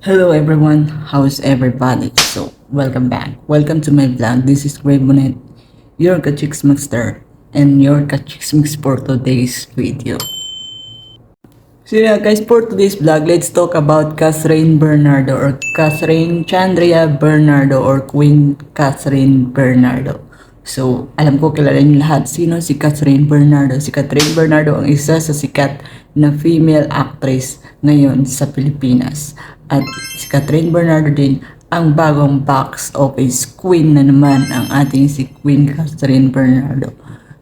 Hello everyone, how's everybody? So, welcome back. Welcome to my vlog. This is Gray Bonet, your Kachicks Master, and your Kachicks Mix for today's video. So yeah guys, for today's vlog, let's talk about Catherine Bernardo or Catherine Chandria Bernardo or Queen Catherine Bernardo. So, alam ko kilala niyo lahat sino si Catherine Bernardo. Si Catherine Bernardo ang isa sa sikat na female actress ngayon sa Pilipinas. At si Catherine Bernardo din ang bagong box office queen na naman ang ating si Queen Catherine Bernardo.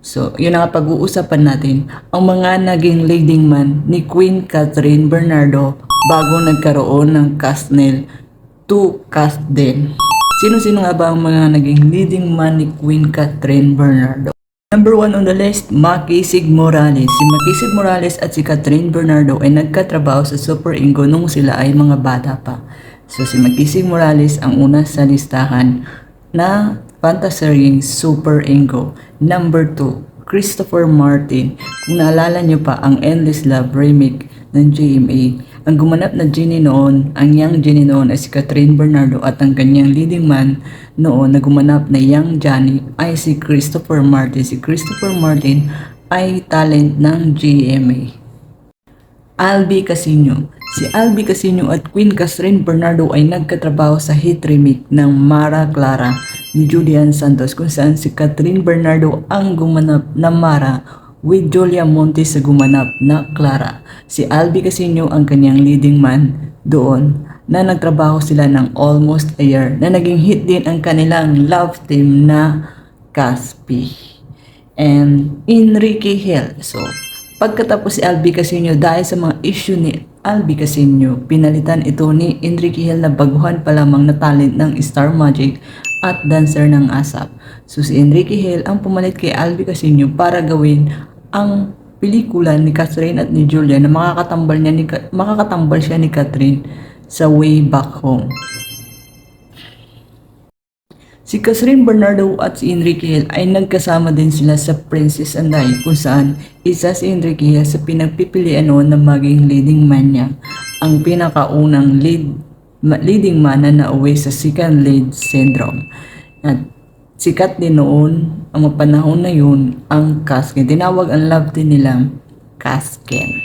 So, yun ang pag-uusapan natin, ang mga naging leading man ni Queen Catherine Bernardo bago nagkaroon ng Castnel to cast din. Sino-sino nga ba ang mga naging leading man ni Queen Catherine Bernardo? Number 1 on the list, Makisig Morales. Si Makisig Morales at si Catherine Bernardo ay nagkatrabaho sa Super Ingo nung sila ay mga bata pa. So si Makisig Morales ang una sa listahan na fantasyeng Super Ingo. Number 2, Christopher Martin. Kung naalala nyo pa ang Endless Love remake ng GMA, ang gumanap na Genie noon, ang young Genie noon ay si Catherine Bernardo at ang kanyang leading man noon na gumanap na young Johnny ay si Christopher Martin. Si Christopher Martin ay talent ng GMA. Albi Casino. Si Albi Casino at Queen Catherine Bernardo ay nagkatrabaho sa hit remake ng Mara Clara ni Julian Santos kung saan si Catherine Bernardo ang gumanap na Mara with Julia Montes sa gumanap na Clara. Si Albi Casino ang kanyang leading man doon na nagtrabaho sila ng almost a year na naging hit din ang kanilang love team na Caspi and Enrique Hill. So, pagkatapos si Albi Casino dahil sa mga issue ni Albi Casino, pinalitan ito ni Enrique Hill na baguhan pa lamang na talent ng Star Magic at dancer ng ASAP. So si Enrique Hill ang pumalit kay Albi Casino para gawin ang pelikula ni Catherine at ni Julia na makakatambal siya ni Catherine sa Way Back Home. Si Catherine Bernardo at si Enrique Hill ay nagkasama din sila sa Princess and I kung saan isa si Enrique Hill sa pinagpipilian noon na maging leading man niya. Ang pinakaunang leading man na nauwi sa second lead syndrome. At sikat din noon ang mga panahon na yun ang Casken. Tinawag ang love team nilang Casken.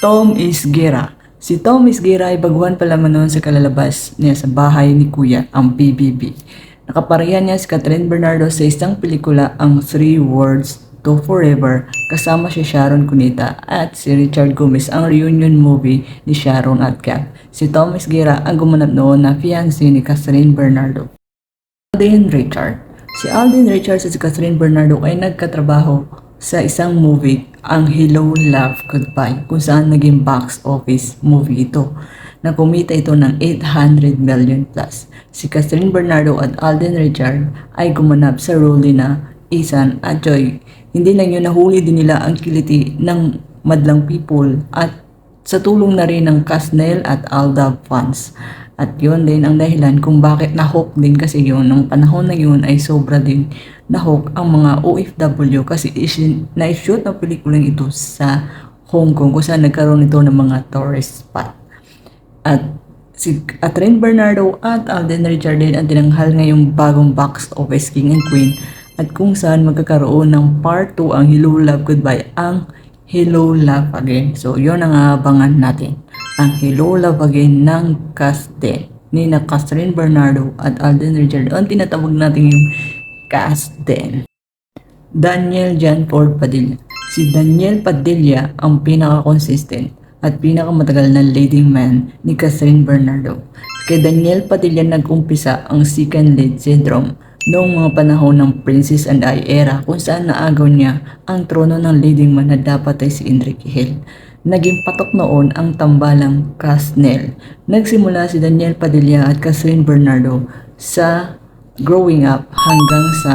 Tom Isguera. Si Tom Isguera ay baguhan pa lamang noon sa kalalabas niya sa bahay ni Kuya, ang PBB. Nakaparehan niya si Catherine Bernardo sa isang pelikula, ang 3 Words to Forever, kasama si Sharon Cuneta at si Richard Gomez, ang reunion movie ni Sharon at Gab. Si Tom Isguera ang gumanap noon na fiancé ni Catherine Bernardo. Alden Richard. Si Alden Richards at si Catherine Bernardo ay nagkatrabaho sa isang movie, ang Hello Love Goodbye, kung saan naging box office movie ito na kumita ito ng 800 million plus. Si Catherine Bernardo at Alden Richard ay gumanap sa role na Ethan at Joy. Hindi lang yun, nahuli din nila ang kiliti ng madlang people at sa tulong na rin ng Castnel at Aldab fans. At yun din ang dahilan kung bakit na-hook din kasi yun. Nung panahon na yun ay sobra din na-hook ang mga OFW kasi na-shoot ang pelikulang ito sa Hong Kong kung saan nagkaroon ito ng mga tourist spot. At si Catherine Bernardo at Alden Richard din ang tinanghal ngayong bagong box office king and queen at kung saan magkakaroon ng part 2 ang Hello Love Goodbye, ang Hello Love Again. So yun ang aabangan natin, ang Hello Love Again ng cast din ni na Catherine Bernardo at Alden Richard. Ang tinatawag natin yung cast din. Daniel Janford Padilla. Si Daniel Padilla ang pinaka-consistent at pinakamatagal na leading man ni Catherine Bernardo. Kay Daniel Padilla nag-umpisa ang second lead syndrome noong mga panahon ng Princess and I era kung saan naagaw niya ang trono ng leading man na dapat ay si Enrique Hill. Naging patok noon ang tambalang Castnel. Nagsimula si Daniel Padilla at Catherine Bernardo sa growing up hanggang sa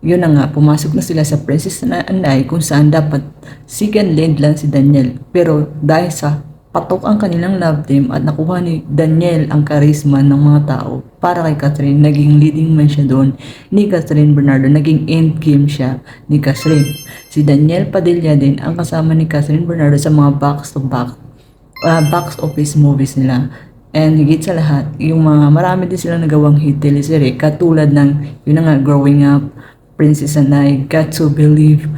yun na nga, pumasok na sila sa Princess and I kung saan dapat second lead lang si Daniel. Pero dahil sa patok ang kanilang love team at nakuha ni Daniel ang karisma ng mga tao para kay Catherine, naging leading man siya doon ni Catherine Bernardo, naging end game siya ni Catherine. Si Daniel Padilla din ang kasama ni Catherine Bernardo sa mga box office movies nila. And higit sa lahat, yung mga marami din silang nagawang hit teleserye katulad ng yun na nga, Growing Up, Princess and I, Got to Believe,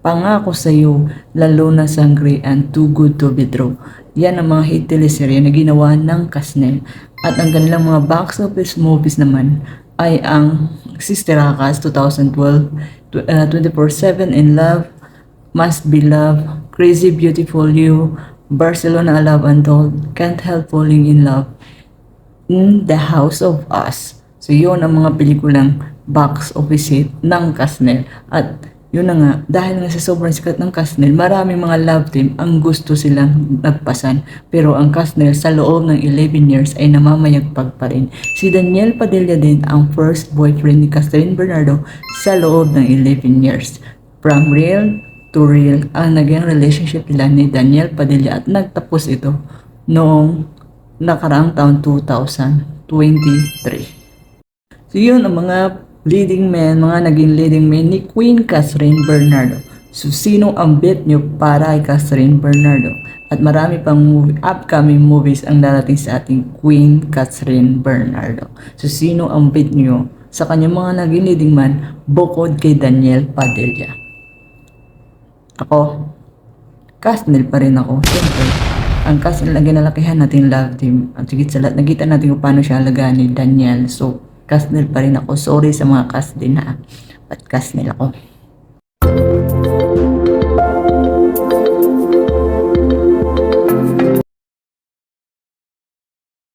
Pangako Sa'yo, Lalo na Sangre, and Too Good to Be True. Yan ang mga hit teleserye na ginawa ng Kasnel. At ang kanilang mga box office movies naman ay ang Sister Akas 2012, 24/7 in Love, Must Be Love, Crazy Beautiful You, Barcelona Love Untold, Can't Help Falling in Love, in The House of Us. So yun ang mga pelikulang box office hit ng Kasnel. At yun na nga, dahil nga sa sobrang sikat ng Kasnel, maraming mga love team ang gusto silang nagpasan. Pero ang Kasnel sa loob ng 11 years ay namamayagpag pa rin. Si Daniel Padilla din ang first boyfriend ni Catherine Bernardo sa loob ng 11 years. From real to real ang naging relationship nila ni Daniel Padilla at nagtapos ito noong nakaraang taon 2023. So yun ang mga leading men, mga naging leading men ni Queen Catherine Bernardo. So sino ang bet nyo para kay Catherine Bernardo? At marami pang upcoming movies ang darating sa ating Queen Catherine Bernardo. So sino ang bet nyo sa kanyang mga naging leading man bukod kay Daniel Padilla? Ako, Kasnel pa rin ako. Siyempre, ang Kasnel na ginalakihan natin love team. At sigit sa lahat, nakita natin kung paano siya alagaan ni Daniel. So, Kasnel pa rin ako. Sorry sa mga Kasnel na. But Kasnel ako.